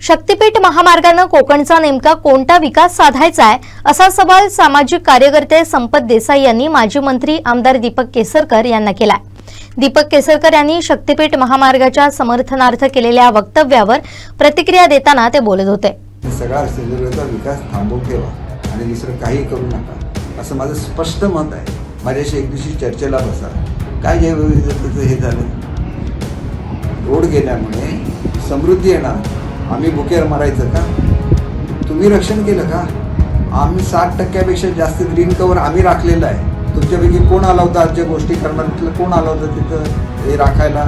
शक्तीपीठ महामार्गाने कोकणचा नेमका कोणता विकास साधायचा आहे असा सवाल सामाजिक कार्यकर्ते संपत देसाई यांनी माजी मंत्री आमदार दीपक केसरकर यांना केलाय। दीपक केसरकर यांनी शक्तीपीठ महामार्गाच्या समर्थनार्थ केलेल्या वक्तव्यावर प्रतिक्रिया देताना ते बोलत होते। सगळा सिंधुदुर्गाचा विकास थांबवून ठेवा आणि दुसरं काही करू नका असं माझं स्पष्ट मत आहे। माझ्याशी एक दिवशी चर्चेला बसा, काय जैवविविधतेचं हे झालं, रोड गेल्यामुळे समृद्धी येणार, आम्ही बुकेर मारायचं का? तुम्ही रक्षण केलं का? आम्ही 60% जास्त ग्रीन कव्हर आम्ही राखलेलं आहे। तुमच्यापैकी कोण आला होता आजच्या गोष्टी करणार? कोण आला होता तिथं हे राखायला?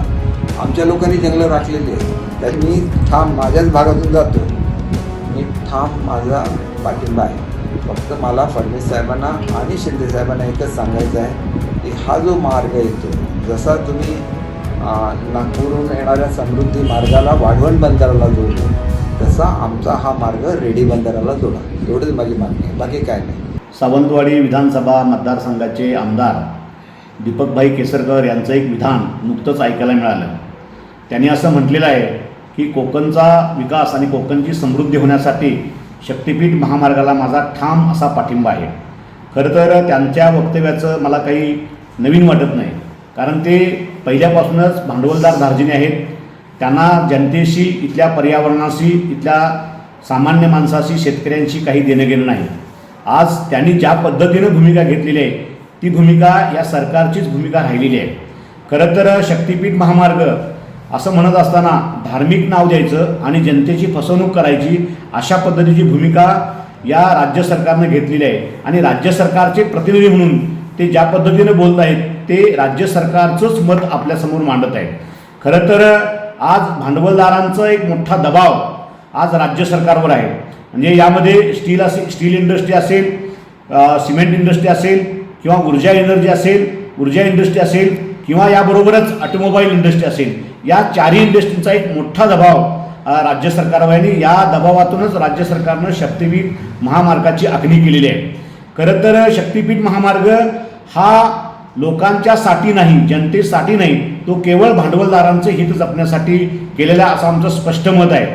आमच्या लोकांनी जंगलं राखलेली आहे। तर मी ठाम माझ्याच भागातून जातो, मी ठाम माझा पाठिंबा आहे। फक्त मला फडणवीस साहेबांना आणि शिंदे साहेबांना एकच सांगायचं आहे की हा जो मार्ग येतो, जसा तुम्ही नागपूरहून येणाऱ्या समृद्धी मार्गाला वाढवण बंदराला जोडतो, तसा आमचा हा मार्ग रेडी बंदराला जोडा, एवढंच माझी मागणी आहे, बाकी काय नाही। सावंतवाडी विधानसभा मतदारसंघाचे आमदार दीपकभाई केसरकर यांचं एक विधान नुकतंच ऐकायला मिळालं। त्यांनी असं म्हटलेलं आहे की कोकणचा विकास आणि कोकणची समृद्धी होण्यासाठी शक्तीपीठ महामार्गाला माझा ठाम असा पाठिंबा आहे। खरं तर त्यांच्या वक्तव्याचं मला काही नवीन वाटत नाही, कारण ते पहिल्यापासूनच भांडवलदार धार्जिणे आहेत। त्यांना जनतेशी, इथल्या पर्यावरणाशी, इथल्या सामान्य माणसाशी, शेतकऱ्यांशी काही देणं घेणं नाही। आज त्यांनी ज्या पद्धतीनं भूमिका घेतलेली आहे ती भूमिका या सरकारचीच भूमिका राहिलेली आहे। खरं तर शक्तीपीठ महामार्ग असं म्हणत असताना धार्मिक नाव द्यायचं आणि जनतेची फसवणूक करायची, अशा पद्धतीची भूमिका या राज्य सरकारनं घेतलेली आहे। आणि राज्य सरकारचे प्रतिनिधी म्हणून ते ज्या पद्धतीने बोलत आहेत ते राज्य सरकारचंच मत आपल्यासमोर मांडत आहेत। खरं तर आज भांडवलदारांचा एक मोठा दबाव आज राज्य सरकारवर आहे। म्हणजे यामध्ये स्टील इंडस्ट्री असेल, सिमेंट इंडस्ट्री असेल, किंवा ऊर्जा इंडस्ट्री असेल, किंवा याबरोबरच ऑटोमोबाईल इंडस्ट्री असेल, या चारही इंडस्ट्रीचा एक मोठा दबाव राज्य सरकारवर आहे। आणि या दबावातूनच राज्य सरकारनं शक्तीपीठ महामार्गाची आखणी केलेली आहे। खरं तर शक्तीपीठ महामार्ग हा लोकांच्यासाठी नाही, जनतेसाठी नाही, तो केवळ भांडवलदारांचे हित जपण्यासाठी केलेला असं आमचं स्पष्ट मत आहे।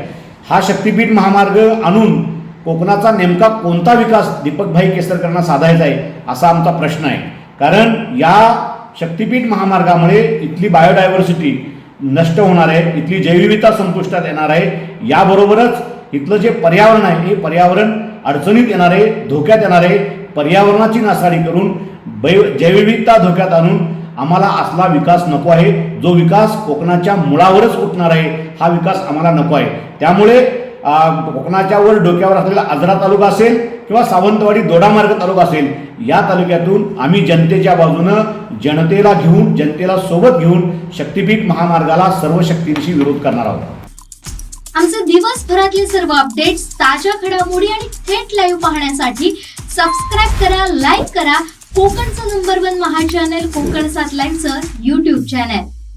हा शक्तीपीठ महामार्ग आणून कोकणाचा नेमका कोणता विकास दीपकभाई केसरकरांना साधायचा आहे असा आमचा प्रश्न आहे। कारण या शक्तीपीठ महामार्गामुळे इथली बायोडायव्हर्सिटी नष्ट होणार आहे, इथली जैवविविधता संपुष्टात येणार आहे, याबरोबरच इथलं जे पर्यावरण आहे हे पर्यावरण अडचणीत येणार आहे, धोक्यात येणार आहे। पर्यावरणाची नासाडी करून जैवविविधता धोक्यात आणून आम्हाला असला विकास नको आहे, जो विकास कोकणाच्या मुळावरच उठणार आहे, हा विकास आम्हाला नको आहे। त्यामुळे कोकणाच्या वर डोक्यावर असलेला आजरा तालुका असेल किंवा सावंतवाडी दोडामार्ग तालुका असेल, या तालुक्यातून आम्ही जनतेच्या बाजूनं जनतेला सोबत घेऊन शक्तीपीठ महामार्गाला सर्व शक्तीनिशी विरोध करणार आहोत। आमचे दिवसभरातले सर्व अपडेट्स, ताज्या घडामोडी आणि थेट लाईव्ह पाहण्यासाठी सबस्क्राईब करा, लाईक करा कोकणचं नंबर 1 महा चॅनल कोकण 7 लाईव्हचं YouTube चॅनल।